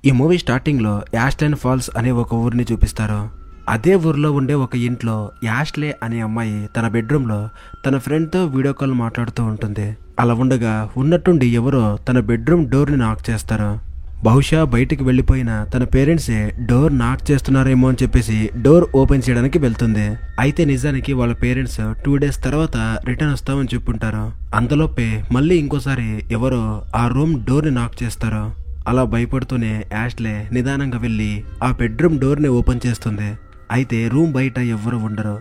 ఈ movie starting లో యాస్టైన్ falls అనే ఒక ఊరిని చూపిస్తారు. అదే ఊర్లో ఉండే ఒక ఇంట్లో యాష్లే అనే అమ్మాయి తన బెడ్రూమ్ లో తన ఫ్రెండ్ తో వీడియో కాల్ మాట్లాడుతూ ఉంటుంది. అలా ఉండగా ఉన్నట్టుండి ఎవరో తన బెడ్రూమ్ డోర్ ని నాక్ చేస్తారు. బహుశా బయటికి వెళ్లిపోయిన తన పేరెంట్సే డోర్ నాక్ చేస్తున్నారేమో అని చెప్పేసి డోర్ ఓపెన్ చేయడానికి వెళ్తుంది. అయితే నిజానికి వాళ్ళ పేరెంట్స్ 2 days తర్వాత రిటర్న్ వస్తామని చెప్పుంటారు. అంతలోపే మళ్ళీ ఇంకోసారి ఎవరో ఆ రూమ్ డోర్ ని నాక్ చేస్తారు. అలా భయపడుతూనే యాష్లే నిదానంగా వెళ్లి ఆ బెడ్రూమ్ డోర్ ని ఓపెన్ చేస్తుంది. అయితే రూమ్ బయట ఎవ్వరూ ఉండరు.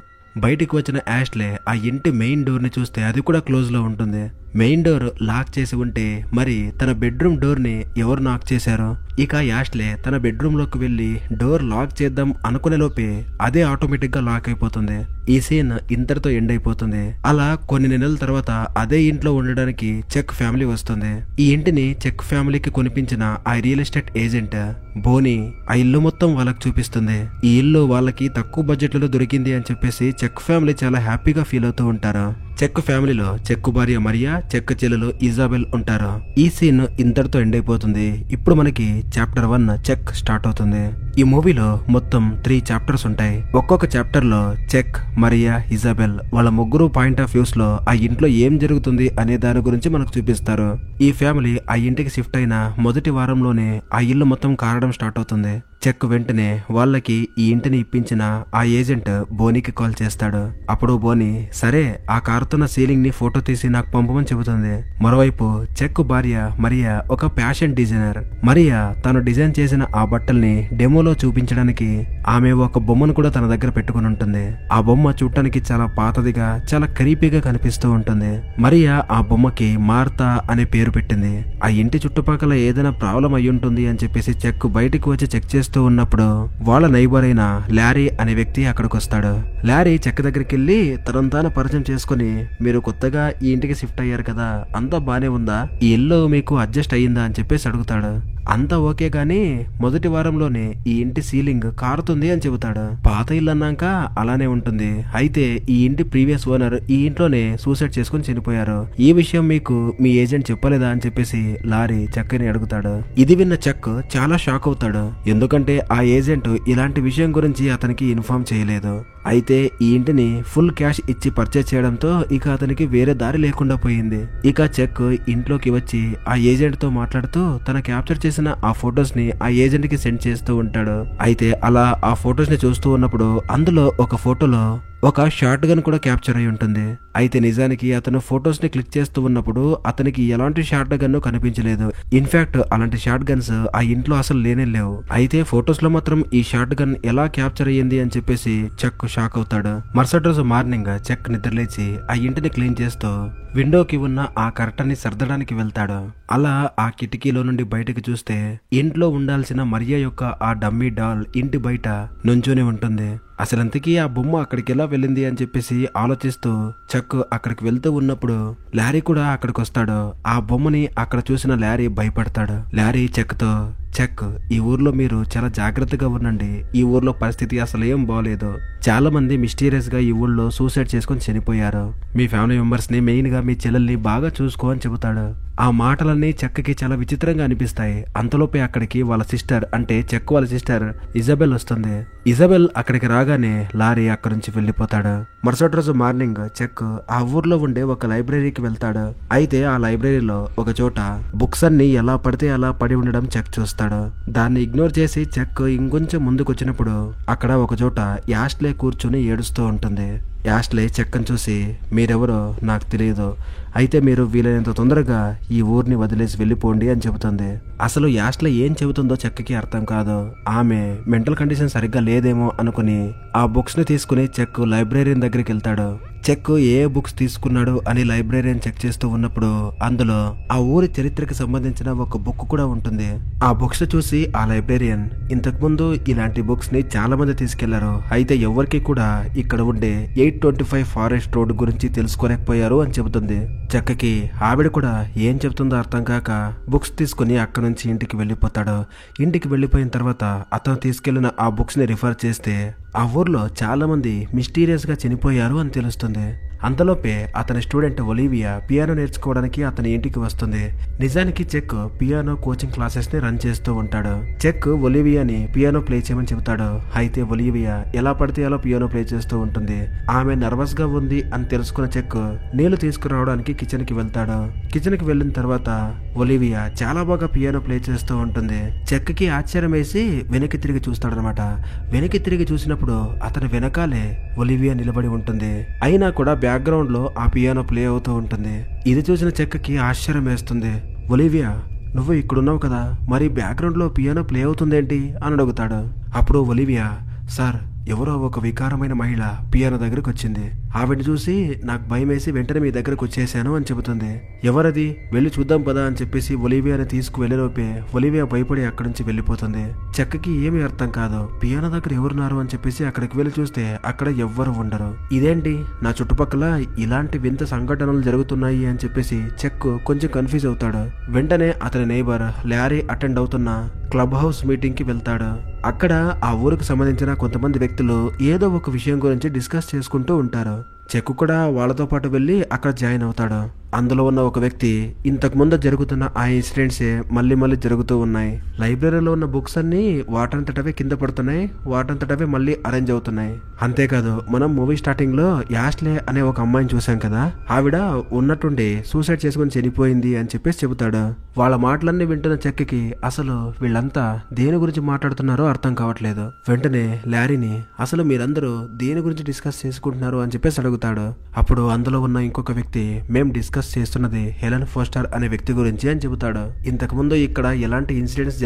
బయటికి వచ్చిన యాష్లే ఆ ఇంటి మెయిన్ డోర్ ని చూస్తే అది కూడా క్లోజ్ లో ఉంటుంది. మెయిన్ డోర్ లాక్ చేసి ఉంటే మరి తన బెడ్రూమ్ డోర్ ని ఎవరు నాక్ చేశారు? ఇక యాష్లే తన బెడ్రూమ్ లోకి వెళ్లి డోర్ లాక్ చేద్దాం అనుకునే లోపే అదే ఆటోమేటిక్ గా లాక్ అయిపోతుంది. ఈ సీన్ ఇంతటితో ఎండ్ అయిపోతుంది. అలా కొన్ని నెలల తర్వాత అదే ఇంట్లో ఉండడానికి చెక్ ఫ్యామిలీ వస్తుంది. ఈ ఇంటిని చెక్ ఫ్యామిలీకి కొనిపించిన ఆ రియల్ ఎస్టేట్ ఏజెంట్ బోని ఆ ఇల్లు మొత్తం వాళ్ళకి చూపిస్తుంది. ఈ ఇల్లు వాళ్ళకి తక్కువ బడ్జెట్ లో దొరికింది అని చెప్పేసి చెక్ ఫ్యామిలీ చాలా హ్యాపీగా ఫీల్ అవుతూ ఉంటారు. చెక్ ఫ్యామిలీలో చెక్కు భార్య మరియా, చెక్ చెల్లెలు ఇజాబెల్ ఉంటారు. ఈ సీన్ ఇంతటితో ఎండ్ అయిపోతుంది. ఇప్పుడు మనకి చాప్టర్ 1 చెక్ స్టార్ట్ అవుతుంది. ఈ మూవీలో మొత్తం 3 చాప్టర్స్ ఉంటాయి. ఒక్కొక్క చాప్టర్ లో చెక్, మరియా, ఇజాబెల్ వాళ్ళ ముగ్గురు పాయింట్ ఆఫ్ వ్యూస్ లో ఆ ఇంట్లో ఏం జరుగుతుంది అనే దాని గురించి మనకు చూపిస్తారు. ఈ ఫ్యామిలీ ఆ ఇంటికి షిఫ్ట్ అయిన మొదటి వారంలోనే ఆ ఇల్లు మొత్తం కారడం స్టార్ట్ అవుతుంది. చెక్ వెంటనే వాళ్ళకి ఈ ఇంటిని ఇప్పించిన ఆ ఏజెంట్ బోనీకి కాల్ చేస్తాడు. అప్పుడు బోని సరే ఆ కారుతున్న సీలింగ్ ని ఫోటో తీసి నాకు పంపమని చెబుతుంది. మరోవైపు చెక్ భార్య మరియా ఒక ఫ్యాషన్ డిజైనర్. మరియా తను డిజైన్ చేసిన ఆ బట్టల్ని డెమోలో చూపించడానికి ఆమె ఒక బొమ్మను కూడా తన దగ్గర పెట్టుకుని ఉంటుంది. ఆ బొమ్మ చూడటానికి చాలా పాతదిగా చాలా క్రీపీగా కనిపిస్తూ ఉంటుంది. మరియా ఆ బొమ్మకి మార్తా అనే పేరు పెట్టింది. ఆ ఇంటి చుట్టుపక్కల ఏదైనా ప్రాబ్లం అయి ఉంటుంది అని చెప్పేసి చెక్ బయటికి వచ్చి చెక్ చేస్తూ ఉన్నప్పుడు వాళ్ళ నైబర్ అయిన లారీ అనే వ్యక్తి అక్కడికి వస్తాడు. లారీ చెక్ దగ్గరికి వెళ్లి తనంతాను పరిచయం చేసుకుని మీరు కొత్తగా ఈ ఇంటికి షిఫ్ట్ అయ్యారు కదా, అంతా బానే ఉందా, ఈ ఇల్లు మీకు అడ్జస్ట్ అయ్యిందా అని చెప్పేసి అడుగుతాడు. అంతా ఓకే గాని మొదటి వారంలోనే ఈ ఇంటి సీలింగ్ కారుతుంది అని చెబుతాడు. పాత ఇల్లు అన్నాక అలానే ఉంటుంది. అయితే ఈ ఇంటి ప్రీవియస్ ఓనర్ ఈ ఇంట్లోనే సూసైడ్ చేసుకుని చనిపోయారు. ఈ విషయం మీకు మీ ఏజెంట్ చెప్పలేదా అని చెప్పేసి లారీ చెక్ని అడుగుతాడు. ఇది విన్న చెక్ చాలా షాక్ అవుతాడు. ఎందుకంటే ఆ ఏజెంట్ ఇలాంటి విషయం గురించి అతనికి ఇన్ఫార్మ్ చేయలేదు. అయితే ఈ ఇంటిని ఫుల్ క్యాష్ ఇచ్చి పర్చేజ్ చేయడంతో ఇక అతనికి వేరే దారి లేకుండా పోయింది. ఇక చెక్ ఇంట్లోకి వచ్చి ఆ ఏజెంట్ తో మాట్లాడుతూ తన క్యాప్చర్ చేసిన ఆ ఫొటోస్ ని ఆ ఏజెంట్ కి సెండ్ చేస్తూ ఉంటాడు. అయితే అలా ఆ ఫొటోస్ ని చూస్తూ ఉన్నప్పుడు అందులో ఒక ఫోటోలో ఒక షార్ట్ గన్ కూడా క్యాప్చర్ అయి ఉంటుంది. అయితే నిజానికి అతను ఫొటోస్ ని క్లిక్ చేస్తూ ఉన్నప్పుడు అతనికి ఎలాంటి షార్ట్ గన్ కనిపించలేదు. ఇన్ఫాక్ట్ అలాంటి షార్ట్ గన్స్ ఆ ఇంట్లో అసలు లేనే లేవు. అయితే ఫొటోస్ లో మాత్రం ఈ షార్ట్ గన్ ఎలా క్యాప్చర్ అయ్యింది అని చెప్పేసి చెక్ షాక్ అవుతాడు. మరుసటి రోజు మార్నింగ్ చెక్ నిద్రలేచి ఆ ఇంటిని క్లీన్ చేస్తూ విండోకి ఉన్న ఆ కర్టన్ ని సర్దడానికి వెళ్తాడు. అలా ఆ కిటికీలో నుండి బయటకు చూస్తే ఇంట్లో ఉండాల్సిన మరియా యొక్క ఆ డమ్మీ డాల్ ఇంటి బయట నుంచొని ఉంటుంది. అసలంతకీ ఆ బొమ్మ అక్కడికి ఎలా వెళ్ళింది అని చెప్పేసి ఆలోచిస్తూ చెక్ అక్కడికి వెళ్తూ ఉన్నప్పుడు లారీ కూడా అక్కడికి వస్తాడు. ఆ బొమ్మని అక్కడ చూసిన లారీ భయపడతాడు. లారీ చెక్ తో చెక్ ఈ ఊర్లో మీరు చాలా జాగ్రత్తగా ఉండండి. ఈ ఊర్లో పరిస్థితి అసలు ఏం బాగలేదు. చాలా మంది మిస్టీరియస్ గా ఈ ఊళ్ళో సూసైడ్ చేసుకుని చనిపోయారు. మీ ఫ్యామిలీ మెంబర్స్ ని మెయిన్ గా మీ చెల్లెల్ని బాగా చూసుకో అని చెబుతాడు. ఆ మాటలన్నీ చెక్కకి చాలా విచిత్రంగా అనిపిస్తాయి. అంతలోపే అక్కడికి వాళ్ళ సిస్టర్ అంటే చెక్ వాళ్ళ సిస్టర్ ఇజాబెల్ వస్తుంది. ఇజాబెల్ అక్కడికి రాగానే లారీ అక్కడి నుంచి వెళ్లిపోతాడు. మరుసటి రోజు మార్నింగ్ చెక్ ఆ ఊర్లో ఉండే ఒక లైబ్రరీకి వెళ్తాడు. అయితే ఆ లైబ్రరీలో ఒక చోట బుక్స్ అన్ని ఎలా పడితే అలా పడి ఉండడం చెక్ చూస్తాడు. దాన్ని ఇగ్నోర్ చేసి చెక్ ఇంకొంచెం ముందుకు వచ్చినప్పుడు అక్కడ ఒక చోట యాష్లే కూర్చుని ఏడుస్తూ ఉంటుంది. యాష్లే చెక్కను చూసి మీరెవరో నాకు తెలియదు, అయితే మీరు వీలైనంత తొందరగా ఈ ఊరిని వదిలేసి వెళ్ళిపోండి అని చెబుతుంది. అసలు యాష్లే ఏం చెబుతుందో చెక్కకి అర్థం కాదు. ఆమె మెంటల్ కండిషన్ సరిగ్గా లేదేమో అనుకుని ఆ బుక్స్ ని తీసుకుని చెక్ లైబ్రరీన్ దగ్గరికి వెళ్తాడు. చెక్ ఏ బుక్స్ తీసుకున్నాడు అని లైబ్రరీని చెక్ చేస్తూ ఉన్నప్పుడు అందులో ఆ ఊరి చరిత్రకి సంబంధించిన ఒక బుక్ కూడా ఉంటుంది. ఆ బుక్స్ చూసి ఆ లైబ్రేరియన్ ఇంతకు ముందు ఇలాంటి బుక్స్ ని చాలా మంది తీసుకెళ్లారు, అయితే ఎవరికి కూడా ఇక్కడ ఉండే 825 ఫారెస్ట్ రోడ్ గురించి తెలుసుకోలేకపోయారు అని చెబుతుంది. చెక్కకి ఆవిడ కూడా ఏం చెబుతుందో అర్థం కాక బుక్స్ తీసుకుని అక్కడ నుంచి ఇంటికి వెళ్ళిపోతాడు. ఇంటికి వెళ్ళిపోయిన తర్వాత అతను తీసుకెళ్లిన ఆ బుక్స్ ని రిఫర్ చేస్తే ఆ ఊర్లో చాలా మంది మిస్టీరియస్ గా చనిపోయారు అని తెలుస్తుంది. అంతలోపే అతని స్టూడెంట్ ఒలివియా పియానో నేర్చుకోవడానికి అతని ఇంటికి వస్తుంది. నిజానికి చెక్ పియానో కోచింగ్ క్లాసెస్ ని రన్ చేస్తూ ఉంటాడు. చెక్ ఒలివియాని పియానో ప్లే చేయమని చెబుతాడు. అయితే ఒలివియా ఎలా పడితే అలా పియానో ప్లే చేస్తూ ఉంటుంది. ఆమె నర్వస్ గా ఉంది అని తెలుసుకున్న చెక్ నీళ్లు తీసుకురావడానికి కిచెన్ కి వెళ్తాడు. కిచెన్ కి వెళ్ళిన తర్వాత ఒలివియా చాలా బాగా పియానో ప్లే చేస్తూ ఉంటుంది. చెక్ కి ఆశ్చర్యం వేసి వెనక్కి తిరిగి చూస్తాడనమాట. వెనక్కి తిరిగి చూసినప్పుడు అతని వెనకాలే ఒలివియా నిలబడి ఉంటుంది. అయినా కూడా బ్యాక్గ్రౌండ్ లో ఆ పియానో ప్లే అవుతూ ఉంటుంది. ఇది చూసిన చెక్ కి ఆశ్చర్యం వేస్తుంది. ఒలివియా, నువ్వు ఇక్కడున్నావు కదా, మరి బ్యాక్గ్రౌండ్ లో పియానో ప్లే అవుతుందేంటి అని అడుగుతాడు. అప్పుడు ఒలివియా, సార్, ఎవరో ఒక వికారమైన మహిళ పియానో దగ్గరకు వచ్చింది. ఆవిడని చూసి నాకు భయం వేసి వెంటనే మీ దగ్గరకు వచ్చేసాను అని చెబుతుంది. ఎవరది, వెళ్ళి చూద్దాం పదా అని చెప్పేసి ఒలివియాని తీసుకువెళ్లేలోపే ఒలివియా భయపడి అక్కడి నుంచి వెళ్ళిపోతుంది. చెక్కకి ఏమీ అర్థం కాదు. పియానో దగ్గర ఎవరున్నారు అని చెప్పేసి అక్కడికి వెళ్ళి చూస్తే అక్కడ ఎవ్వరు ఉండరు. ఇదేంటి, నా చుట్టుపక్కల ఇలాంటి వింత సంఘటనలు జరుగుతున్నాయి అని చెప్పేసి చెక్ కొంచెం కన్ఫ్యూజ్ అవుతాడు. వెంటనే అతని నైబర్ ల్యారీ అటెండ్ అవుతున్న క్లబ్ హౌస్ మీటింగ్ కి వెళ్తాడు. అక్కడ ఆ ఊరికి సంబంధించిన కొంతమంది వ్యక్తులు ఏదో ఒక విషయం గురించి డిస్కస్ చేసుకుంటూ ఉంటారు. చెక్ కూడా వాళ్ళతో పాటు వెళ్లి అక్కడ జాయిన్ అవుతాడు. అందులో ఉన్న ఒక వ్యక్తి ఇంతకు ముందు జరుగుతున్న ఆ ఇన్సిడెంట్సే మళ్ళీ మళ్ళీ జరుగుతూ ఉన్నాయి. లైబ్రరీలో ఉన్న బుక్స్ అన్ని వాటంతటవే కింద పడుతున్నాయి, వాటంతటవే మళ్ళీ అరేంజ్ అవుతున్నాయి. అంతేకాదు, మనం మూవీ స్టార్టింగ్ లో యాష్లే అనే ఒక అమ్మాయిని చూసాం కదా, ఆవిడ ఉన్నట్టుండి సూసైడ్ చేసుకుని చనిపోయింది అని చెప్పేసి చెబుతాడు. వాళ్ళ మాటలన్నీ వింటున్న చెక్కి అసలు వీళ్ళంతా దేని గురించి మాట్లాడుతున్నారో అర్థం కావట్లేదు. వెంటనే ల్యారీని, అసలు మీరందరూ దేని గురించి డిస్కస్ చేసుకుంటున్నారు అని చెప్పేసి అడుగుతాడు. అప్పుడు అందులో ఉన్న ఇంకొక వ్యక్తి, మేం డిస్కస్ చేస్తున్నది హెలెన్ ఫోస్టర్ అనే వ్యక్తి గురించి అని చెబుతాడు. ఇంతకు ముందు ఇక్కడ ఎలాంటి ఇన్సిడెంట్స్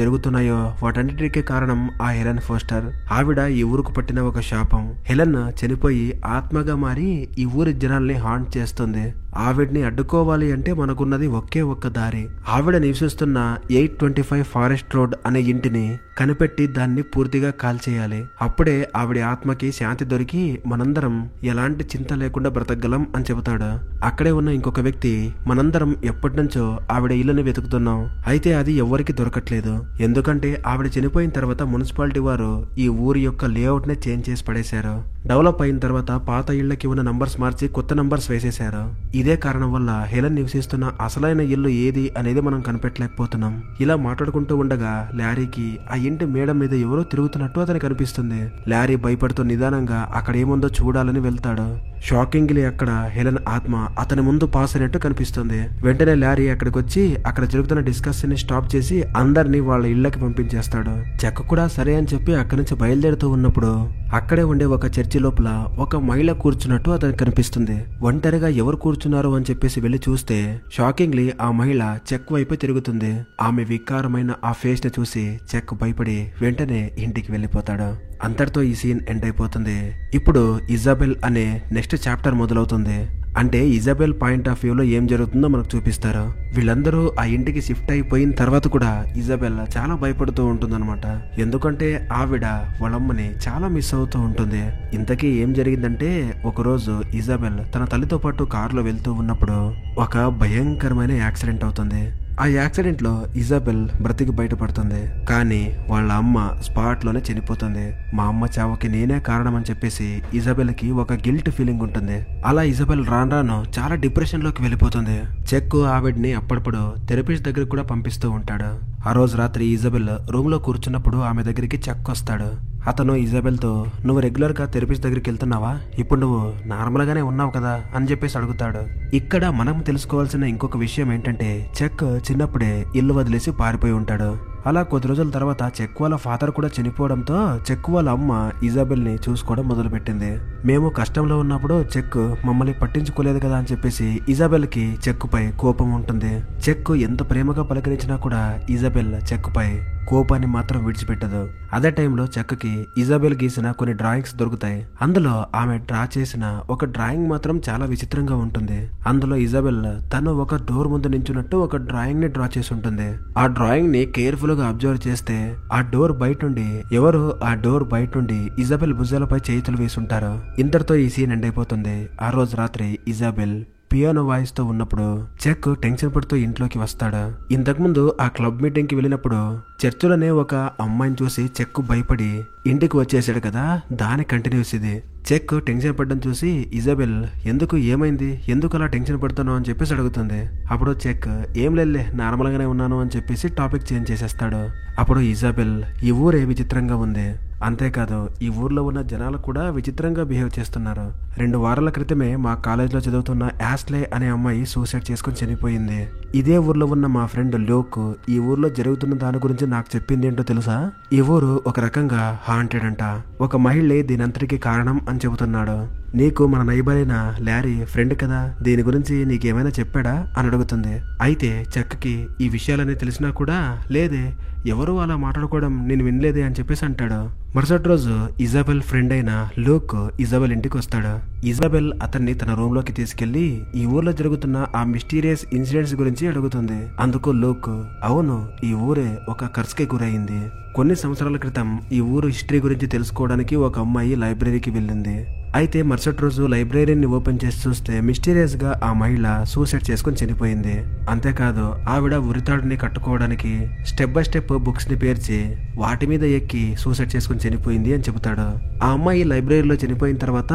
జరుగుతున్నాయో వాటన్నిటికీ కారణం ఆ హెలెన్ ఫోస్టర్. ఆవిడ ఈ ఊరుకు పట్టిన ఒక శాపం. హెలెన్ చనిపోయి ఆత్మగా మారి ఈ ఊరి జనాల్ని హాంట్ చేస్తుంది. ఆవిడ్ని అడ్డుకోవాలి అంటే మనకున్నది ఒకే ఒక్క దారి. ఆవిడ నివసిస్తున్న 825 ఫారెస్ట్ రోడ్ అనే ఇంటిని కనిపెట్టి దాన్ని పూర్తిగా కాల్చేయాలి. అప్పుడే ఆవిడ ఆత్మకి శాంతి దొరికి మనందరం ఎలాంటి చింత లేకుండా బ్రతకగలం అని చెబుతాడు. అక్కడే ఉన్న ఇంకొక వ్యక్తి, మనందరం ఎప్పటి నుంచో ఆవిడ ఇల్లుని వెతుకుతున్నాం, అయితే అది ఎవరికి దొరకట్లేదు. ఎందుకంటే ఆవిడ చనిపోయిన తర్వాత మున్సిపాలిటీ వారు ఈ ఊరి యొక్క లేఅవుట్ నే చేంజ్ చేసి పడేశారు. డెవలప్ అయిన తర్వాత పాత ఇళ్లకి ఉన్న నంబర్స్ మార్చి కొత్త నంబర్స్ వేసేశారు. ఇదే కారణం వల్ల హెలెన్ నివసిస్తున్న అసలైన ఇల్లు ఏది అనేది మనం కనిపెట్టలేకపోతున్నాం. ఇలా మాట్లాడుకుంటూ ఉండగా ల్యారీకి ఆ ఇంటి మేడ మీద ఎవరో తిరుగుతున్నట్టు అతనికి కనిపిస్తుంది. ల్యారీ భయపడుతూ నిదానంగా అక్కడ ఏముందో చూడాలని వెళ్తాడు. షాకింగ్లీ అక్కడ హెలెన్ ఆత్మ అతని ముందు పాస్ అయినట్టు కనిపిస్తుంది. వెంటనే ల్యారీ అక్కడికి వచ్చి అక్కడ జరుగుతున్న డిస్కషన్ ని స్టాప్ చేసి అందరినీ వాళ్ళ ఇళ్లకి పంపించేస్తాడు. చెక్క కూడా సరే అని చెప్పి అక్కడి నుంచి బయలుదేరుతూ ఉన్నప్పుడు అక్కడే ఉండే ఒక చర్చి లోపల ఒక మహిళ కూర్చున్నట్టు అతనికి కనిపిస్తుంది. ఒంటరిగా ఎవరు కూర్చున్నారు అని చెప్పేసి వెళ్లి చూస్తే షాకింగ్లీ ఆ మహిళ చెక్ వైపు తిరుగుతుంది. ఆమె వికారమైన ఆ ఫేస్ ని చూసి చెక్ భయపడి వెంటనే ఇంటికి వెళ్లిపోతాడు. అంతటితో ఈ సీన్ ఎండ్ అయిపోతుంది. ఇప్పుడు ఇజాబెల్ అనే నెక్స్ట్ చాప్టర్ మొదలవుతుంది. అంటే ఇజాబెల్ పాయింట్ ఆఫ్ వ్యూలో ఏం జరుగుతుందో మనకు చూపిస్తారు. వీళ్ళందరూ ఆ ఇంటికి షిఫ్ట్ అయిపోయిన తర్వాత కూడా ఇజాబెల్ చాలా భయపడుతూ ఉంటుందన్నమాట. ఎందుకంటే ఆవిడ వాళ్ళమ్మని చాలా మిస్ అవుతూ ఉంటుంది. ఇంతకీ ఏం జరిగిందంటే, ఒకరోజు ఇజాబెల్ తన తల్లితో పాటు కారులో వెళ్తూ ఉన్నప్పుడు ఒక భయంకరమైన యాక్సిడెంట్ అవుతుంది. ఆ యాక్సిడెంట్ లో ఇజాబెల్ బ్రతికి బయటపడుతుంది. కానీ వాళ్ళ అమ్మ స్పాట్ లోనే చనిపోతుంది. మా అమ్మ చావుకి నేనే కారణం అని చెప్పేసి ఇజాబెల్ కి ఒక గిల్ట్ ఫీలింగ్ ఉంటుంది. అలా ఇజాబెల్ రాను చాలా డిప్రెషన్ లోకి వెళ్ళిపోతుంది. చెక్ ఆవిడ్ని అప్పుడప్పుడు థెరపిస్ట్ దగ్గరికి కూడా పంపిస్తూ ఉంటాడు. ఆ రోజు రాత్రి ఇజాబెల్ రూమ్ లో కూర్చున్నప్పుడు ఆమె దగ్గరికి చెక్ వస్తాడు. అతను ఇజాబెల్ తో, నువ్వు రెగ్యులర్ గా థెరపిస్ట్ దగ్గరికి వెళ్తున్నావా, ఇప్పుడు నువ్వు నార్మల్ గానే ఉన్నావు కదా అని చెప్పేసి అడుగుతాడు. ఇక్కడ మనం తెలుసుకోవాల్సిన ఇంకొక విషయం ఏంటంటే, చెక్ చిన్నప్పుడే ఇల్లు వదిలేసి పారిపోయి ఉంటాడు. అలా కొద్ది రోజుల తర్వాత చెక్ వాళ్ళ ఫాదర్ కూడా చనిపోవడంతో చెక్ వాళ్ళ అమ్మ ఇజాబెల్ ని చూసుకోవడం మొదలు పెట్టింది. మేము కష్టంలో ఉన్నప్పుడు చెక్ మమ్మల్ని పట్టించుకోలేదు కదా అని చెప్పేసి ఇజాబెల్ కి చెక్ పై కోపం ఉంటుంది. చెక్ ఎంత ప్రేమగా పలకరించినా కూడా ఇజాబెల్ చెక్ పై కోపాన్ని మాత్రం విడిచిపెట్టదు. అదే టైంలో చెక్కకి ఇజాబెల్ గీసిన కొన్ని డ్రాయింగ్స్ దొరుకుతాయి. అందులో ఆమె డ్రా చేసిన ఒక డ్రాయింగ్ మాత్రం చాలా విచిత్రంగా ఉంటుంది. అందులో ఇజాబెల్ తను ఒక డోర్ ముందు నించున్నట్టు ఒక డ్రాయింగ్ ని డ్రా చేసి ఉంటుంది. ఆ డ్రాయింగ్ ని కేర్ఫుల్ గా అబ్జర్వ్ చేస్తే ఆ డోర్ బయట నుండి ఇజాబెల్ భుజాలపై చేతులు వేసుంటారు. ఇంతటితో ఈ సీన్ ఎండ్ అయిపోతుంది. ఆ రోజు రాత్రి ఇజాబెల్ పియానో వాయిస్తూ ఉన్నప్పుడు చెక్ టెన్షన్ పడుతూ ఇంట్లోకి వస్తాడు. ఇంతకుముందు ఆ క్లబ్ మీటింగ్ కి వెళ్ళినప్పుడు చర్చిలోనే ఒక అమ్మాయిని చూసి చెక్ భయపడి ఇంటికి వచ్చేసాడు కదా, దాని కంటిన్యూస్ ఇది. చెక్ టెన్షన్ పడ్డం చూసి ఇజాబెల్ ఎందుకు ఏమైంది, ఎందుకు అలా టెన్షన్ పడుతున్నావు అని చెప్పేసి అడుగుతుంది. అప్పుడు చెక్ ఏం లేదులే నార్మల్ గానే ఉన్నాను అని చెప్పేసి టాపిక్ చేంజ్ చేసేస్తాడు. అప్పుడు ఇజాబెల్ ఈ ఊరే విచిత్రంగా ఉంది, అంతేకాదు ఈ ఊర్లో ఉన్న జనాలు కూడా విచిత్రంగా బిహేవ్ చేస్తున్నారు. 2 వారాల క్రితమే మా కాలేజ్లో చదువుతున్న యాస్లే అనే అమ్మాయి సూసైడ్ చేసుకుని చనిపోయింది. ఇదే ఊర్లో ఉన్న మా ఫ్రెండ్ ల్యూక్ ఈ ఊర్లో జరుగుతున్న దాని గురించి నాకు చెప్పింది ఏంటో తెలుసా, ఈ ఊరు ఒక రకంగా హాంటెడ్ అంట, ఒక మహిళే దీనంతటికి కారణం అని చెబుతున్నాడు. నీకు మన నైబర్ అయిన ల్యారీ ఫ్రెండ్ కదా, దీని గురించి నీకేమైనా చెప్పాడా అని అడుగుతుంది. అయితే చెక్కకి ఈ విషయాలన్నీ తెలిసినా కూడా లేదే, ఎవరు అలా మాట్లాడుకోవడం నేను వినలేదే అని చెప్పేసి అంటాడు. మరుసటి రోజు ఇజాబెల్ ఫ్రెండ్ అయిన లూక్ ఇజాబెల్ ఇంటికి వస్తాడు. ఇజాబెల్ అతన్ని తన రూమ్ లోకి తీసుకెళ్లి ఈ ఊర్లో జరుగుతున్న ఆ మిస్టీరియస్ ఇన్సిడెంట్స్ గురించి అడుగుతుంది. అందుకు లూక్ అవును, ఈ ఊరే ఒక కర్స్కి గురైంది. కొన్ని సంవత్సరాల క్రితం ఈ ఊరు హిస్టరీ గురించి తెలుసుకోవడానికి ఒక అమ్మాయి లైబ్రరీకి వెళ్ళింది. అయితే మరుసటి రోజు లైబ్రరీని ఓపెన్ చేసి చూస్తే మిస్టీరియస్ గా ఆ మహిళ సూసైడ్ చేసుకుని చనిపోయింది. అంతేకాదు ఆవిడ ఉరితాడుని కట్టుకోవడానికి స్టెప్ బై స్టెప్ బుక్స్ ని పేర్చి వాటి మీద ఎక్కి సూసైడ్ చేసుకుని చనిపోయింది అని చెబుతాడు. ఆ అమ్మాయి లైబ్రరీలో చనిపోయిన తర్వాత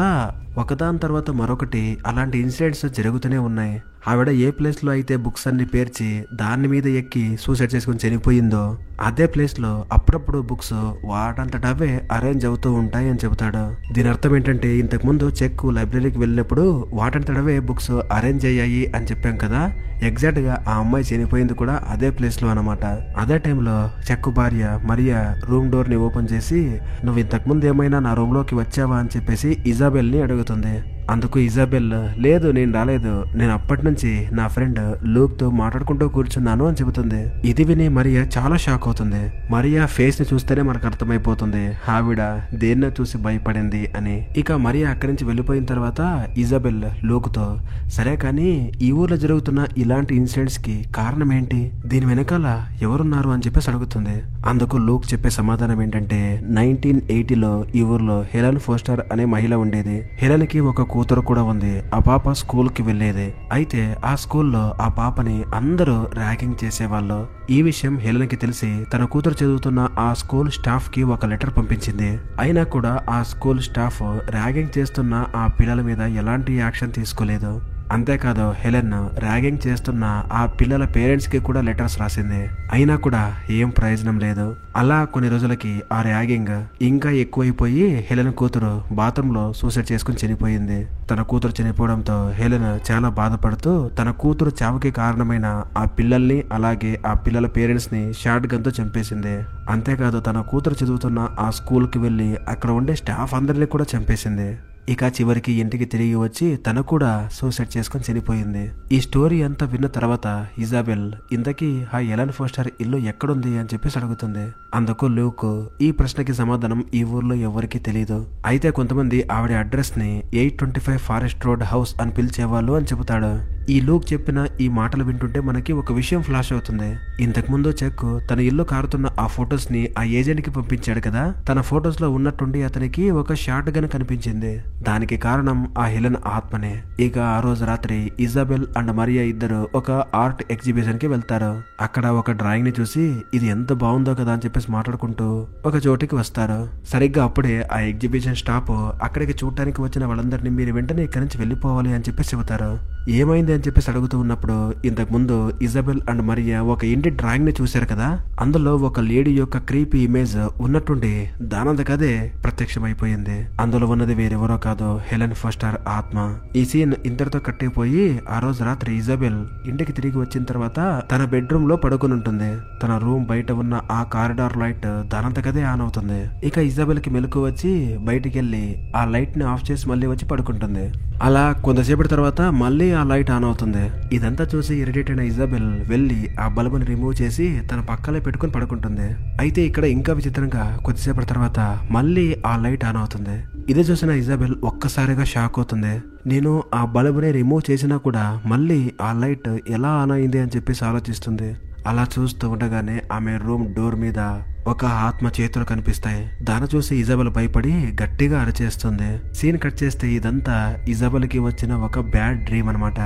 ఒకదాని తర్వాత మరొకటి అలాంటి ఇన్సిడెంట్స్ జరుగుతూనే ఉన్నాయి. ఆవిడ ఏ ప్లేస్ లో అయితే బుక్స్ అన్ని పేర్చి దాని మీద ఎక్కి సూసైడ్ చేసుకుని చనిపోయిందో అదే ప్లేస్ లో అప్పుడప్పుడు బుక్స్ వాటంతట అవే అరేంజ్ అవుతూ ఉంటాయి అని చెబుతాడు. దీని అర్థం ఏంటంటే ఇంతకు ముందు చెక్ లైబ్రరీకి వెళ్ళినప్పుడు వాటంతటవే బుక్స్ అరేంజ్ అయ్యాయి అని చెప్పాం కదా, ఎగ్జాక్ట్ గా ఆ అమ్మాయి చనిపోయింది కూడా అదే ప్లేస్ లో అనమాట. అదే టైంలో చెక్ భార్య మరియా రూమ్ డోర్ ని ఓపెన్ చేసి నువ్వు ఇంతకు ముందు ఏమైనా నా రూమ్ లోకి వచ్చావా అని చెప్పేసి ఇజాబెల్ ని అడుగుతుంది. అందుకు ఇజాబెల్ లేదు నేను రాలేదు, నేను అప్పటి నుంచి నా ఫ్రెండ్ లూక్ తో మాట్లాడుకుంటూ కూర్చున్నాను అని చెబుతుంది. ఇది విని మరియా చాలా షాక్ అవుతుంది. మరియా ఫేస్ ని చూస్తేనే మనకు అర్థమైపోతుంది ఆవిడ దేన్నో చూసి భయపడింది అని. ఇక మరియా అక్కడి నుంచి వెళ్ళిపోయిన తర్వాత ఇజాబెల్ లూక్ తో సరే కానీ ఈ ఊర్లో జరుగుతున్న ఇలాంటి ఇన్సిడెంట్స్ కి కారణం ఏంటి, దీని వెనకాల ఎవరున్నారు అని చెప్పేసి అడుగుతుంది. అందుకు లూక్ చెప్పే సమాధానం ఏంటంటే 1980లో ఈ ఊర్లో హెలెన్ ఫోస్టర్ అనే మహిళ ఉండేది. హెలెన్ కి ఒక కూతురు కూడా ఉంది. ఆ పాప స్కూల్ కి వెళ్లేది. అయితే ఆ స్కూల్లో ఆ పాపని అందరూ ర్యాగింగ్ చేసేవాళ్ళు. ఈ విషయం హెలెన్ కి తెలిసి తన కూతురు చదువుతున్న ఆ స్కూల్ స్టాఫ్ కి ఒక లెటర్ పంపించింది. అయినా కూడా ఆ స్కూల్ స్టాఫ్ ర్యాగింగ్ చేస్తున్న ఆ పిల్లల మీద ఎలాంటి యాక్షన్ తీసుకోలేదు. అంతేకాదు హెలెన్ ర్యాగింగ్ చేస్తున్న ఆ పిల్లల పేరెంట్స్ కి కూడా లెటర్స్ రాసింది. అయినా కూడా ఏం ప్రయోజనం లేదు. అలా కొన్ని రోజులకి ఆ ర్యాగింగ్ ఇంకా ఎక్కువైపోయి హెలెన్ కూతురు బాత్రూమ్ లో సూసైడ్ చేసుకుని చనిపోయింది. తన కూతురు చనిపోవడంతో హెలెన్ చాలా బాధపడుతూ తన కూతురు చావుకి కారణమైన ఆ పిల్లల్ని అలాగే ఆ పిల్లల పేరెంట్స్ ని షార్ట్ గన్ తో చంపేసింది. అంతేకాదు తన కూతురు చదువుతున్న ఆ స్కూల్ కి వెళ్లి అక్కడ ఉండే స్టాఫ్ అందరినీ కూడా చంపేసింది. ఇక చివరికి ఇంటికి తిరిగి వచ్చి తను కూడా సూసైడ్ చేసుకుని చనిపోయింది. ఈ స్టోరీ అంతా విన్న తర్వాత ఇజాబెల్ ఇంతకీ ఆ హెలెన్ ఫోస్టర్ ఇల్లు ఎక్కడుంది అని చెప్పేసి అడుగుతుంది. అందుకు లూక్ ఈ ప్రశ్నకి సమాధానం ఈ ఊర్లో ఎవరికి తెలియదు. అయితే కొంతమంది ఆవిడ అడ్రస్ ని 825 ఫారెస్ట్ రోడ్ హౌస్ అని పిలిచేవాళ్ళు అని చెబుతాడు. ఈ లూక్ చెప్పిన ఈ మాటలు వింటుంటే మనకి ఒక విషయం ఫ్లాష్ అవుతుంది. ఇంతకు ముందు చెక్ తన ఇల్లు కారుతున్న ఆ ఫొటోస్ ని ఆ ఏజెంట్ కి పంపించాడు కదా, తన ఫొటోస్ లో ఉన్నట్టుండి అతనికి ఒక షార్ట్ గన్ కనిపించింది. దానికి కారణం ఆ హెలెన్ ఆత్మనే. ఇక ఆ రోజు రాత్రి ఇజాబెల్ అండ్ మరియా ఇద్దరు ఒక ఆర్ట్ ఎగ్జిబిషన్ కి వెళ్తారు. అక్కడ ఒక డ్రాయింగ్ ని చూసి ఇది ఎంత బాగుందో కదా అని చెప్పేసి మాట్లాడుకుంటూ ఒక చోటికి వస్తారు. సరిగ్గా అప్పుడే ఆ ఎగ్జిబిషన్ స్టాప్ అక్కడికి చూడటానికి వచ్చిన వాళ్ళందరినీ మీరు వెంటనే ఇక్కడి నుంచి వెళ్ళిపోవాలి అని చెప్పేసి చెబుతారు. ఏమైంది అని చెప్పేసి అడుగుతూ ఉన్నప్పుడు ఇంతకు ముందు ఇజాబెల్ అండ్ మరియా ఒక ఇంటి డ్రాయింగ్ ని చూశారు కదా, అందులో ఒక లేడీ యొక్క క్రీపీ ఇమేజ్ ఉన్నట్టుండి దానంతకదే ప్రత్యక్షమైపోయింది. అందులో ఉన్నది వేరెవరో కాదు హెలెన్ ఫోస్టర్ ఆత్మ. ఈ సీన్ ఇంతటితో కట్టిపోయి ఆ రోజు రాత్రి ఇజాబెల్ ఇంటికి తిరిగి వచ్చిన తర్వాత తన బెడ్రూమ్ లో పడుకుని ఉంటుంది. తన రూమ్ బయట ఉన్న ఆ కారిడార్ లైట్ దానంతకదే ఆన్ అవుతుంది. ఇక ఇజాబెల్ కి మెలకు వచ్చి బయటికి వెళ్లి ఆ లైట్ ని ఆఫ్ చేసి మళ్ళీ వచ్చి పడుకుంటుంది. అలా కొంతసేపటి తర్వాత మళ్ళీ ఆ లైట్ ఆన్ అవుతుంది. ఇదంతా చూసి ఇరిటేట్ అయిన ఇజాబెల్ వెళ్లి ఆ బల్బుని రిమూవ్ చేసి తన పక్కనే పెట్టుకుని పడుకుంటుంది. అయితే ఇక్కడ ఇంకా విచిత్రంగా కొద్దిసేపటి తర్వాత మళ్ళీ ఆ లైట్ ఆన్ అవుతుంది. ఇదే చూసిన ఇజాబెల్ ఒక్కసారిగా షాక్ అవుతుంది. నేను ఆ బల్బుని రిమూవ్ చేసినా కూడా మళ్ళీ ఆ లైట్ ఎలా ఆన్ అయింది అని చెప్పేసి ఆలోచిస్తుంది. అలా చూస్తూ ఉండగానే ఆమె రూమ్ డోర్ మీద ఒక ఆత్మ చేతులు కనిపిస్తాయి. దాన్ని చూసి ఇజాబెల్ భయపడి గట్టిగా అరిచేస్తుంది. సీన్ కట్ చేస్తే ఇదంతా ఇజాబెల్ కి వచ్చిన ఒక బ్యాడ్ డ్రీమ్ అనమాట.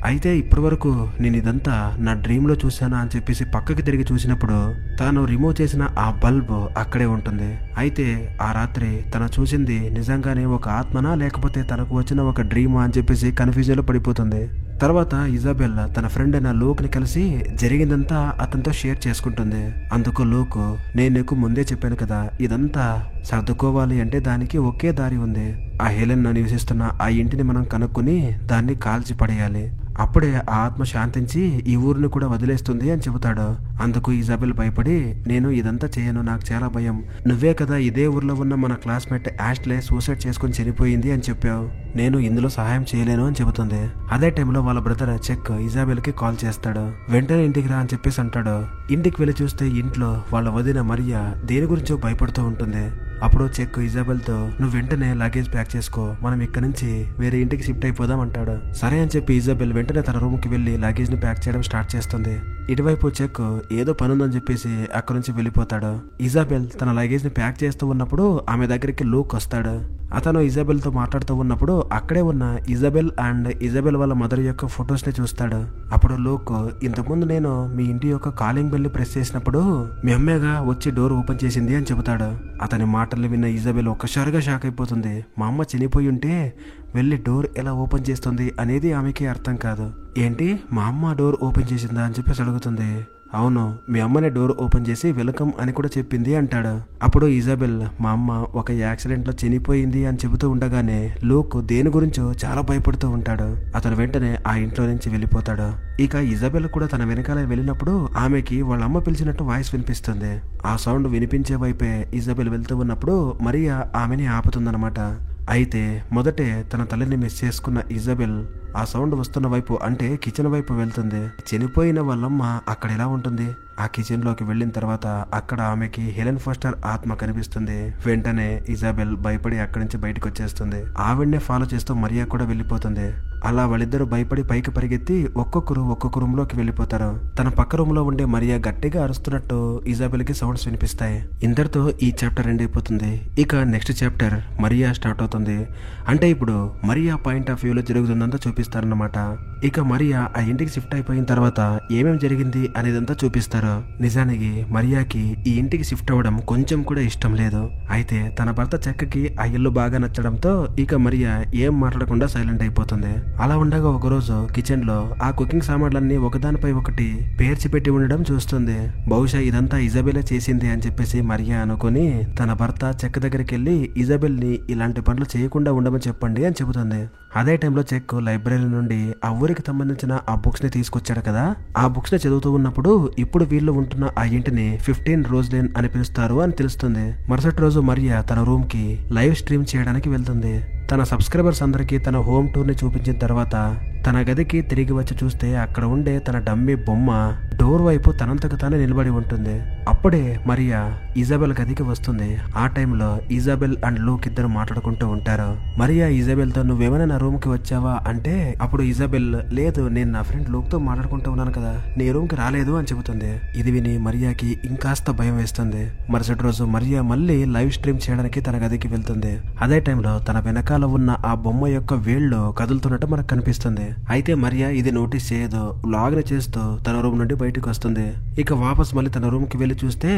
అయితే ఇప్పటి వరకు నేను ఇదంతా నా డ్రీమ్లో చూశానా అని చెప్పేసి పక్కకి తిరిగి చూసినప్పుడు తాను రిమూవ్ చేసిన ఆ బల్బ్ అక్కడే ఉంటుంది. అయితే ఆ రాత్రి తను చూసింది నిజంగానే ఒక ఆత్మనా లేకపోతే తనకు వచ్చిన ఒక డ్రీమా అని చెప్పేసి కన్ఫ్యూజన్ లో పడిపోతుంది. తర్వాత ఇజాబెల్ తన ఫ్రెండ్ అయిన లూక్ ని కలిసి జరిగిందంతా అతనితో షేర్ చేసుకుంటుంది. అందుకు లూక్, నేను నీకు ముందే చెప్పాను కదా, ఇదంతా సర్దుకోవాలి అంటే దానికి ఒకే దారి ఉంది. ఆ హెలెన్ నివసిస్తున్న ఆ ఇంటిని మనం కనుక్కొని దాన్ని కాల్చి పడేయాలి. అప్పుడే ఆ ఆత్మ శాంతించి ఈ ఊరిని కూడా వదిలేస్తుంది అని చెబుతాడు. అందుకు ఇజాబెల్ భయపడి, నేను ఇదంతా చేయను, నాకు చాలా భయం. నువ్వే కదా ఇదే ఊర్లో ఉన్న మన క్లాస్మేట్ యాష్లే సూసైడ్ చేసుకుని చనిపోయింది అని చెప్పావు, నేను ఇందులో సహాయం చేయలేను అని చెబుతుంది. అదే టైంలో వాళ్ళ బ్రదర్ చెక్ ఇజాబెల్ కి కాల్ చేస్తాడు. వెంటనే ఇంటికి రా అని చెప్పేసి అంటాడు. ఇంటికి వెళ్లి చూస్తే ఇంట్లో వాళ్ళ వదిన మరియా దేని గురించో భయపడుతూ ఉంటుంది. అప్పుడు చెక్ ఇజాబెల్ తో, నువ్వు వెంటనే లగేజ్ ప్యాక్ చేసుకో, మనం ఇక్కడ నుంచి వేరే ఇంటికి షిఫ్ట్ అయిపోదాం అంటాడు. సరే అని చెప్పి ఇజాబెల్ వెంటనే తన రూమ్ కి వెళ్లి లగేజ్ ని ప్యాక్ చేయడం స్టార్ట్ చేస్తుంది. ఇటువైపు చెక్ ఏదో పనుందని చెప్పేసి అక్కడి నుంచి వెళ్ళిపోతాడు. ఇజాబెల్ తన లగేజ్ ని ప్యాక్ చేస్తూ ఉన్నప్పుడు ఆమె దగ్గరికి లూక్ వస్తాడు. అతను ఇజాబెల్ తో మాట్లాడుతూ ఉన్నప్పుడు అక్కడే ఉన్న ఇజాబెల్ అండ్ ఇజాబెల్ వాళ్ళ మదర్ యొక్క ఫొటోస్ ని చూస్తాడు. అప్పుడు లూక్, ఇంతకుముందు నేను మీ ఇంటి యొక్క కాలింగ్ బెల్ ప్రెస్ చేసినప్పుడు మీ అమ్మేగా వచ్చి డోర్ ఓపెన్ చేసింది అని చెబుతాడు. అతని మాటలు విన్న ఇజాబెల్ ఒక్కసారిగా షాక్ అయిపోతుంది. మా అమ్మ చనిపోయి ఉంటే వెళ్ళి డోర్ ఎలా ఓపెన్ చేస్తుంది అనేది ఆమెకి అర్థం కాదు. ఏంటి, మా అమ్మ డోర్ ఓపెన్ చేసిందా అని చెప్పేసి అడుగుతుంది. అవును, మీ అమ్మనే డోర్ ఓపెన్ చేసి వెల్కమ్ అని కూడా చెప్పింది అంటాడు. అప్పుడు ఇజాబెల్, మా అమ్మ ఒక యాక్సిడెంట్ లో చనిపోయింది అని చెబుతూ ఉండగానే లూక్ దేని గురించో చాలా భయపడుతూ ఉంటాడు. అతను వెంటనే ఆ ఇంట్లో నుంచి వెళ్ళిపోతాడు. ఇక ఇజాబెల్ కూడా తన వెనకాల వెళ్ళినప్పుడు ఆమెకి వాళ్ళ అమ్మ పిలిచినట్టు వాయిస్ వినిపిస్తుంది. ఆ సౌండ్ వినిపించే వైపే ఇజాబెల్ వెళ్తూ ఉన్నప్పుడు మరియా ఆమెని ఆపుతుందన్నమాట. అయితే మొదటే తన తల్లిని మిస్ చేసుకున్న ఇజాబెల్ ఆ సౌండ్ వస్తున్న వైపు అంటే కిచెన్ వైపు వెళ్తుంది. చనిపోయిన వాళ్ళమ్మ అక్కడ ఎలా ఉంటుంది? ఆ కిచెన్ లోకి వెళ్ళిన తర్వాత అక్కడ ఆమెకి హెలెన్ ఫోస్టర్ ఆత్మ కనిపిస్తుంది. వెంటనే ఇజాబెల్ భయపడి అక్కడి నుంచి బయటకు వచ్చేస్తుంది. ఆవిడ్నే ఫాలో చేస్తూ మరియా కూడా వెళ్ళిపోతుంది. అలా వాళ్ళిద్దరూ భయపడి పైకి పరిగెత్తి ఒక్కొక్క రూమ్ లోకి వెళ్ళిపోతారు. తన పక్క రూమ్ లో ఉండే మరియా గట్టిగా అరుస్తున్నట్టు ఇజాబెల్ కి సౌండ్స్ వినిపిస్తాయి. ఇంతటితో ఈ చాప్టర్ ఎండ్ అయిపోతుంది. ఇక నెక్స్ట్ చాప్టర్ మరియా స్టార్ట్ అవుతుంది. అంటే ఇప్పుడు మరియా పాయింట్ ఆఫ్ వ్యూ లో జరుగుతుందంతా చూపిస్తారన్నమాట. ఇక మరియా ఆ ఇంటికి షిఫ్ట్ అయిపోయిన తర్వాత ఏమేం జరిగింది అనేదంతా చూపిస్తారు. నిజానికి మరియాకి ఈ ఇంటికి షిఫ్ట్ అవ్వడం కొంచెం కూడా ఇష్టం లేదు. అయితే తన భర్త చెక్కకి ఆ ఇల్లు బాగా నచ్చడంతో ఇక మరియా ఏం మాట్లాడకుండా సైలెంట్ అయిపోతుంది. అలా ఉండగా ఒకరోజు కిచెన్ లో ఆ కుకింగ్ సామాన్లన్నీ ఒకదానిపై ఒకటి పేర్చి పెట్టి ఉండడం చూస్తుంది. బహుశా ఇదంతా ఇజాబెలే చేసింది అని చెప్పేసి మరియా అనుకుని తన భర్త చెక్క దగ్గరికి వెళ్లి ఇజాబెల్ ని ఇలాంటి పనులు చేయకుండా ఉండమని చెప్పండి అని చెబుతుంది. అదే టైంలో చెక్ లైబ్రరీ నుండి ఆ ఊరికి సంబంధించిన ఆ బుక్స్ ని తీసుకొచ్చాడు కదా, ఆ బుక్స్ ని చదువుతూ ఉన్నప్పుడు ఇప్పుడు వీళ్ళు ఉంటున్న ఆ ఇంటిని 15 రోజ్ లేన్ అని పిలుస్తారు అని తెలుస్తుంది. మరుసటి రోజు మరియా తన రూమ్ కి లైవ్ స్ట్రీమ్ చేయడానికి వెళ్తుంది. తన సబ్స్క్రైబర్స్ అందరికి తన హోమ్ టూర్ ని చూపించిన తర్వాత తన గదికి తిరిగి వచ్చి చూస్తే అక్కడ ఉండే తన డమ్మీ బొమ్మ డోర్ వైపు తనంతకు తానే నిలబడి ఉంటుంది. అప్పుడే మరియా ఇజాబెల్ గదికి వస్తుంది. ఆ టైంలో ఇజాబెల్ అండ్ లూక్ ఇద్దరు మాట్లాడుకుంటూ ఉంటారు. మరియా ఇజాబెల్ తో, నువ్వేమైనా నా రూమ్ కి వచ్చావా అంటే అప్పుడు ఇజాబెల్, లేదు, నేను నా ఫ్రెండ్ లూక్ తో మాట్లాడుకుంటూ ఉన్నాను కదా, నీ రూమ్ కి రాలేదు అని చెబుతుంది. ఇది విని మరియాకి ఇంకాస్త భయం వేస్తుంది. మరుసటి రోజు మరియా మళ్ళీ లైవ్ స్ట్రీమ్ చేయడానికి తన గదికి వెళ్తుంది. అదే టైంలో తన వెనకాల ఉన్న ఆ బొమ్మ యొక్క వేళ్లు కదులుతున్నట్టు మనకు కనిపిస్తుంది. అయితే మరియా ఇది నోటీస్ చేయదు. వ్లాగ్ ని చేస్తూ తన రూమ్ నుండి బయటకు వస్తుంది. ఇక వాపస్ మళ్ళీ తన రూమ్ కి వెళ్లి చూస్తే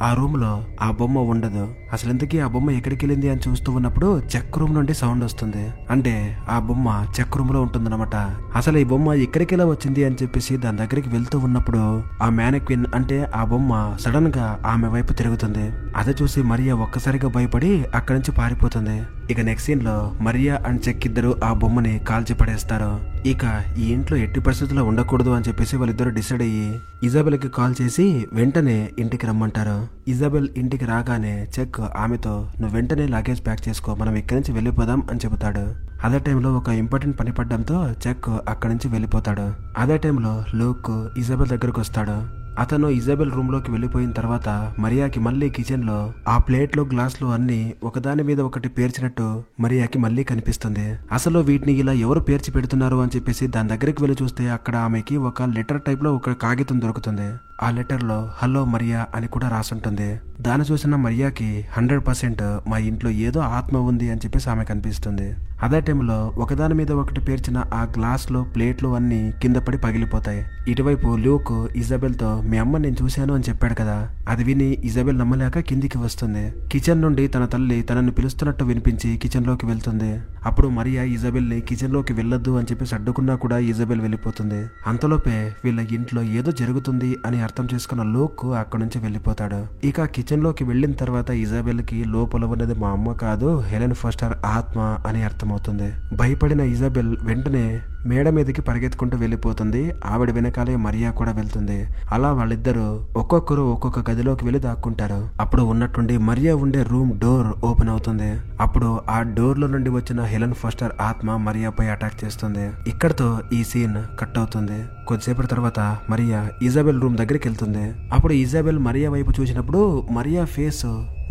ఆ రూమ్ లో ఆ బొమ్మ ఉండదు. అసలు ఎందుకు ఆ బొమ్మ ఎక్కడికి వెళ్ళింది అని చూస్తూ ఉన్నప్పుడు చెక్ రూమ్ నుండి సౌండ్ వస్తుంది. అంటే ఆ బొమ్మ చెక్ రూమ్ లో ఉంటుందన్నమాట. అసలు ఈ బొమ్మ ఎక్కడికి ఎలా వచ్చింది అని చెప్పేసి దాని దగ్గరికి వెళ్తూ ఉన్నప్పుడు ఆ మ్యానిక్విన్ అంటే ఆ బొమ్మ సడన్ గా ఆమె వైపు తిరుగుతుంది. అదే చూసి మరియా ఒక్కసారిగా భయపడి అక్కడి నుంచి పారిపోతుంది. ఇక నెక్స్ట్ సీన్ లో మరియా అండ్ చెక్ ఇద్దరు ఆ బొమ్మని కాల్చి పడేస్తారు. ఇక ఈ ఇంట్లో ఎట్టి పరిస్థితుల్లో ఉండకూడదు అని చెప్పేసి వాళ్ళిద్దరు డిసైడ్ అయ్యి ఇజాబెల్ కి కాల్ చేసి వెంటనే ఇంటికి రమ్మంటారు. ఇజాబెల్ ఇంటికి రాగానే చెక్ ఆమెతో, నువ్వు వెంటనే లగేజ్ ప్యాక్ చేసుకో, మనం ఇక్కడి నుంచి వెళ్ళిపోదాం అని చెబుతాడు. అదే టైంలో ఒక ఇంపార్టెంట్ పని పడడంతో చెక్ అక్కడి నుంచి వెళ్ళిపోతాడు. అదే టైంలో లూక్ ఇజాబెల్ దగ్గరకు వస్తాడు. అతను ఇజాబెల్ రూమ్ లోకి వెళ్ళిపోయిన తర్వాత మరియాకి మళ్ళీ కిచెన్ లో ఆ ప్లేట్ లో గ్లాస్ లో అన్ని ఒకదాని మీద ఒకటి పేర్చినట్టు మరియాకి మళ్ళీ కనిపిస్తుంది. అసలు వీటిని ఇలా ఎవరు పేర్చి పెడుతున్నారు అని చెప్పేసి దాని దగ్గరికి వెళ్ళి చూస్తే అక్కడ ఆమెకి ఒక లెటర్ టైప్ లో ఒక కాగితం దొరుకుతుంది. ఆ లెటర్ లో హలో మరియా అని కూడా రాసుంటుంది. దాన్ని చూసిన మరియాకి 100% మా ఇంట్లో ఏదో ఆత్మ ఉంది అని చెప్పేసి ఆమె కనిపిస్తుంది. అదే టైంలో ఒకదాని మీద ఒకటి పేర్చిన ఆ గ్లాసులు ప్లేట్లు అన్ని కింద పడి పగిలిపోతాయి. ఇటువైపు ల్యూక్ ఇజబెల్ తో మీ అమ్మ నేను చూశాను అని చెప్పాడు కదా, అది విని ఇజబెల్ నమ్మలేక కిందికి వస్తుంది. కిచెన్ నుండి తన తల్లి తనని పిలుస్తున్నట్టు వినిపించి కిచెన్ లోకి వెళ్తుంది. అప్పుడు మరియా ఇజబెల్ ని కిచెన్ లోకి వెళ్ళొద్దు అని చెప్పేసి అడ్డుకున్నా కూడా ఇజబెల్ వెళ్ళిపోతుంది. అంతలోపే వీళ్ళ ఇంట్లో ఏదో జరుగుతుంది అని అర్థం చేసుకున్న ల్యూక్ అక్కడి నుంచి వెళ్ళిపోతాడు. ఇక కిచెన్ లోకి వెళ్ళిన తర్వాత ఇజబెల్ కి లోపల ఉన్నది మా అమ్మ కాదు హెలెన్ ఫోస్టర్ ఆత్మ అని అర్థమవుతుంది. భయపడిన ఇజబెల్ వెంటనే మేడ మీదకి పరిగెత్తుకుంటూ వెళ్ళిపోతుంది. ఆవిడ వెనకాలే మరియా కూడా వెళ్తుంది. అలా వాళ్ళిద్దరూ ఒక్కొక్కరు ఒక్కొక్క గదిలోకి వెళ్లి దాక్కుంటారు. అప్పుడు ఉన్నట్టుండి మరియా ఉండే రూమ్ డోర్ ఓపెన్ అవుతుంది. అప్పుడు ఆ డోర్ లో నుండి వచ్చిన హెలెన్ ఫోస్టర్ ఆత్మ మరియాపై అటాక్ చేస్తుంది. ఇక్కడతో ఈ సీన్ కట్ అవుతుంది. కొద్దిసేపటి తర్వాత మరియా ఇజబెల్ రూమ్ దగ్గరికి వెళ్తుంది. అప్పుడు ఇజబెల్ మరియా వైపు చూసినప్పుడు మరియా ఫేస్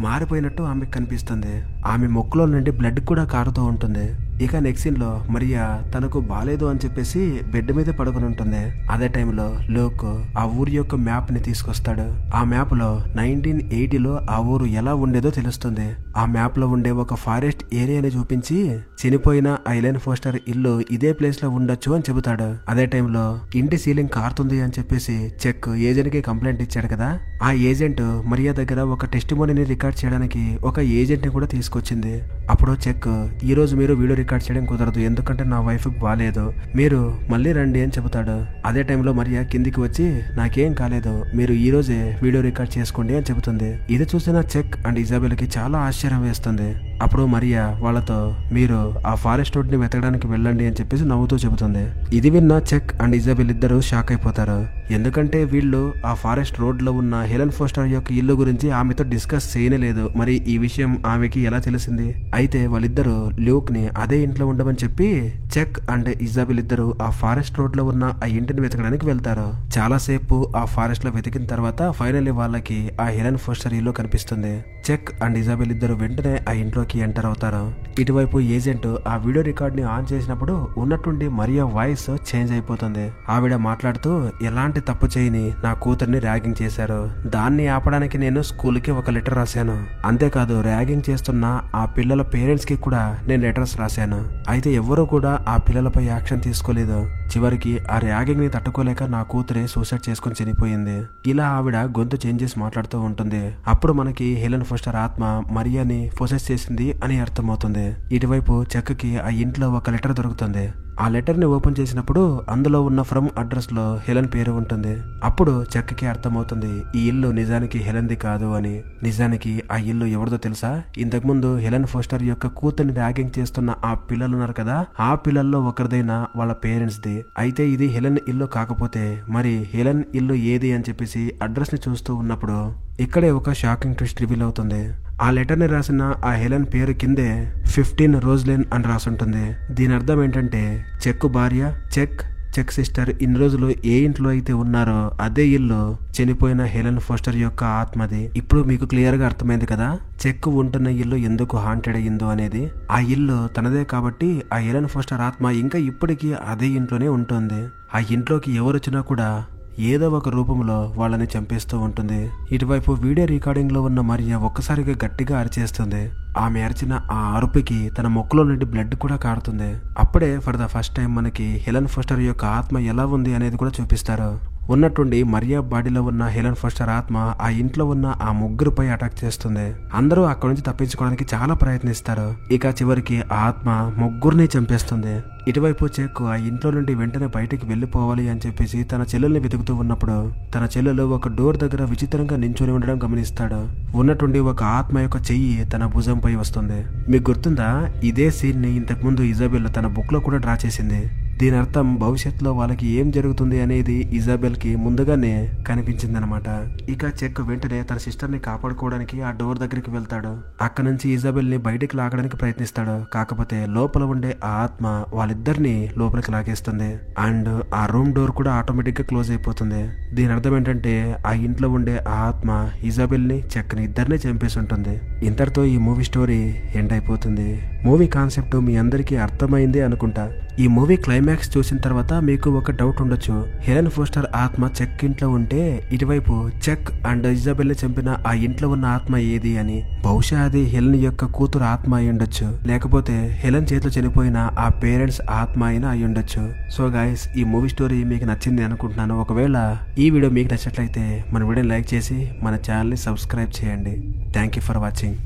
మారిపోయినట్టు ఆమెకు కనిపిస్తుంది. ఆమె ముక్కులో నుండి బ్లడ్ కూడా కారుతూ ఉంటుంది. ఇక నెక్స్ట్ సీన్ లో మరియా తనకు బాలేదు అని చెప్పేసి బెడ్ మీద పడుకుని ఉంటుంది. అదే టైంలో ల్యూక్ ఆ ఊరి యొక్క మ్యాప్ ని తీసుకొస్తాడు. ఆ మ్యాప్ లో 1980లో ఆ ఊరు ఎలా ఉండేదో తెలుస్తుంది. ఆ మ్యాప్ లో ఉండే ఒక ఫారెస్ట్ ఏరియాని చూపించి చనిపోయిన హెలెన్ ఫోస్టర్ ఇల్లు ఇదే ప్లేస్ లో ఉండొచ్చు అని చెబుతాడు. అదే టైంలో ఇంటి సీలింగ్ కారుతుంది అని చెప్పేసి చెక్ ఏజెంట్ కి కంప్లైంట్ ఇచ్చాడు కదా, ఆ ఏజెంట్ మరియా దగ్గర ఒక టెస్టిమోనీని రికార్డ్ చేయడానికి ఒక ఏజెంట్ ని కూడా తీసుకొచ్చింది. అప్పుడు చెక్ ఈ రోజు మీరు వీడియో రికార్డ్ చేయడం కుదరదు, ఎందుకంటే నా వైఫ్ కి బాలేదు, మీరు మళ్ళీ రండి అని చెబుతాడు. అదే టైంలో మరియా కిందికి వచ్చి నాకేం కాలేదు, మీరు ఈ రోజే వీడియో రికార్డ్ చేసుకోండి అని చెబుతుంది. ఇది చూసిన చెక్ అండ్ ఇజబెల్ కి చాలా ఆశ్చర్యం వేస్తుంది. అప్పుడు మరియా వాళ్ళతో మీరు ఆ ఫారెస్ట్ రోడ్ ని వెతకడానికి వెళ్ళండి అని చెప్పేసి నవ్వుతూ చెబుతుంది. ఇది విన్న చెక్ అండ్ ఇజబెల్ ఇద్దరు షాక్ అయిపోతారు. ఎందుకంటే వీళ్ళు ఆ ఫారెస్ట్ రోడ్ లో ఉన్న హెలెన్ ఫోస్టర్ యొక్క ఇల్లు గురించి ఆమెతో డిస్కస్ చేయలేదు. మరి ఈ విషయం ఆమెకి ఎలా తెలిసింది? అయితే వాళ్ళిద్దరూ ల్యూక్ ని అదే ఇంట్లో ఉండమని చెప్పి చెక్ అండ్ ఇజబెల్ ఇద్దరు ఆ ఫారెస్ట్ రోడ్ లో ఉన్న ఆ ఇంటిని వెతకడానికి వెళ్తారు. చాలాసేపు ఆ ఫారెస్ట్ లో వెతికిన తర్వాత ఫైనల్లీ వాళ్ళకి ఆ హెలెన్ ఫోస్టర్ ఇల్లు కనిపిస్తుంది. చెక్ అండ్ ఇజబెల్ ఇద్దరు వెంటనే ఆ ఇంట్లోకి ఎంటర్ అవుతారు. ఇటువైపు ఏజెంట్ ఆ వీడియో రికార్డ్ ని ఆన్ చేసినప్పుడు ఉన్నట్టుండి మరియా వాయిస్ చేంజ్ అయిపోతుంది. ఆవిడ మాట్లాడుతూ ఎలాంటి తప్పు చేయని నా కూతుర్ని ర్యాగింగ్ చేశారు, దాన్ని ఆపడానికి నేను స్కూల్ కి ఒక లెటర్ రాశాను, అంతేకాదు ర్యాగింగ్ చేస్తున్న ఆ పిల్లల పేరెంట్స్ కి కూడా నేను లెటర్స్ రాశాను. అయితే ఎవరూ కూడా ఆ పిల్లలపై యాక్షన్ తీసుకోలేదు. చివరికి ఆ ర్యాగింగ్ ని తట్టుకోలేక నా కూతురే సూసైడ్ చేసుకుని చనిపోయింది. ఇలా ఆవిడ గొంతు చేంజ్ చేసి మాట్లాడుతూ ఉంటుంది. అప్పుడు మనకి హెలెన్ ఫోస్టర్ ఆత్మ మరియాని పొసెస్ చేసింది అని అర్థమవుతుంది. ఇటువైపు చెక్కి ఆ ఇంట్లో ఒక లెటర్ దొరుకుతుంది. ఆ లెటర్ ని ఓపెన్ చేసినప్పుడు అందులో ఉన్న ఫ్రమ్ అడ్రస్ లో హెలెన్ పేరు ఉంటుంది. అప్పుడు చెక్కి అర్థమవుతుంది ఈ ఇల్లు నిజానికి హెలెన్ది కాదు అని. నిజానికి ఆ ఇల్లు ఎవరిదో తెలుసా? ఇంతకుముందు హెలెన్ ఫోస్టర్ యొక్క కూతుర్ని ర్యాగింగ్ చేస్తున్న ఆ పిల్లలు ఉన్నారు కదా, ఆ పిల్లల్లో ఒకరిదైనా వాళ్ళ పేరెంట్స్ ది. అయితే ఇది హెలెన్ ఇల్లు కాకపోతే మరి హెలెన్ ఇల్లు ఏది అని చెప్పేసి అడ్రస్ ని చూస్తూ ఉన్నప్పుడు ఇక్కడే ఒక షాకింగ్ ట్విస్ట్ రివీల్ అవుతుంది. ఆ లెటర్ ని రాసిన ఆ హెలెన్ పేరు కిందే 15 రోజ్లైన్ అని రాసుంటుంది. దీని అర్థం ఏంటంటే చెక్ భార్య, చెక్ సిస్టర్ ఇన్ని రోజులు ఏ ఇంట్లో అయితే ఉన్నారో అదే ఇల్లు చనిపోయిన హెలెన్ ఫోస్టర్ యొక్క ఆత్మది. ఇప్పుడు మీకు క్లియర్ గా అర్థమైంది కదా చెక్ ఉంటున్న ఇల్లు ఎందుకు హాంటెడ్ అయ్యిందో అనేది. ఆ ఇల్లు తనదే కాబట్టి ఆ హెలెన్ ఫోస్టర్ ఆత్మ ఇంకా ఇప్పటికీ అదే ఇంట్లోనే ఉంటుంది. ఆ ఇంట్లోకి ఎవరొచ్చినా కూడా ఏదో ఒక రూపంలో వాళ్ళని చంపేస్తూ ఉంటుంది. ఇటువైపు వీడియో రికార్డింగ్ లో ఉన్న మరియా ఒక్కసారిగా గట్టిగా అరిచేస్తుంది. ఆమె అరిచిన ఆ అరుపుకి తన మొక్కలో నుండి బ్లడ్ కూడా కారుతుంది. అప్పుడే ఫర్ ద ఫస్ట్ టైం మనకి హెలెన్ ఫోస్టర్ యొక్క ఆత్మ ఎలా ఉంది అనేది కూడా చూపిస్తారు. ఉన్నట్టుండి మరియా బాడీలో ఉన్న హెలెన్ ఫోస్టర్ ఆత్మ ఆ ఇంట్లో ఉన్న ఆ ముగ్గురుపై అటాక్ చేస్తుంది. అందరూ అక్కడి నుంచి తప్పించుకోవడానికి చాలా ప్రయత్నిస్తారు. ఇక చివరికి ఆ ఆత్మ ముగ్గురిని చంపేస్తుంది. ఇటువైపు చెక్ ఆ ఇంట్లో నుండి వెంటనే బయటికి వెళ్లిపోవాలి అని చెప్పేసి తన చెల్లెల్ని వెతుకుతూ ఉన్నప్పుడు తన చెల్లెలు ఒక డోర్ దగ్గర విచిత్రంగా నించొని ఉండడం గమనిస్తాడు. ఉన్నట్టుండి ఒక ఆత్మ యొక్క చెయ్యి తన భుజంపై వస్తుంది. మీకు గుర్తుందా? ఇదే సీన్ ని ఇంతకు ముందు ఇజబెల్ తన బుక్ లో కూడా డ్రా చేసింది. దీని అర్థం భవిష్యత్తులో వాళ్ళకి ఏం జరుగుతుంది అనేది ఇజబెల్ కి ముందుగానే కనిపించిందనమాట. ఇక చెక్ వెంటనే తన సిస్టర్ ని కాపాడుకోవడానికి ఆ డోర్ దగ్గరికి వెళ్తాడు. అక్కడ నుంచి ఇజబెల్ ని బయటికి లాగడానికి ప్రయత్నిస్తాడు. కాకపోతే లోపల ఉండే ఆ ఆత్మ వాళ్ళిద్దరిని లోపలికి లాగేస్తుంది. అండ్ ఆ రూమ్ డోర్ కూడా ఆటోమేటిక్ గా క్లోజ్ అయిపోతుంది. దీని అర్థం ఏంటంటే ఆ ఇంట్లో ఉండే ఆ ఆత్మ ఇజబెల్ ని చెక్ ని ఇద్దరిని చంపేసి ఉంటుంది. ఇంతటితో ఈ మూవీ స్టోరీ ఎండ్ అయిపోతుంది. మూవీ కాన్సెప్ట్ మీ అందరికీ అర్థమైంది అనుకుంటా. ఈ మూవీ క్లైమాక్స్ చూసిన తర్వాత మీకు ఒక డౌట్ ఉండొచ్చు, హెలెన్ ఫోస్టర్ ఆత్మ చెక్ ఇంట్లో ఉంటే ఇటువైపు చెక్ అండ్ ఇజబెల్ చంపిన ఆ ఇంట్లో ఉన్న ఆత్మ ఏది అని. బహుశా అది హెలెన్ యొక్క కూతురు ఆత్మ అయి ఉండొచ్చు, లేకపోతే హెలెన్ చేతిలో చనిపోయిన ఆ పేరెంట్స్ ఆత్మ అయినా అయి ఉండొచ్చు. సో గైస్, ఈ మూవీ స్టోరీ మీకు నచ్చింది అనుకుంటున్నాను. ఒకవేళ ఈ వీడియో మీకు నచ్చినట్లయితే మన వీడియోని లైక్ చేసి మన ఛానల్ని సబ్స్క్రైబ్ చేయండి. Thank you for watching.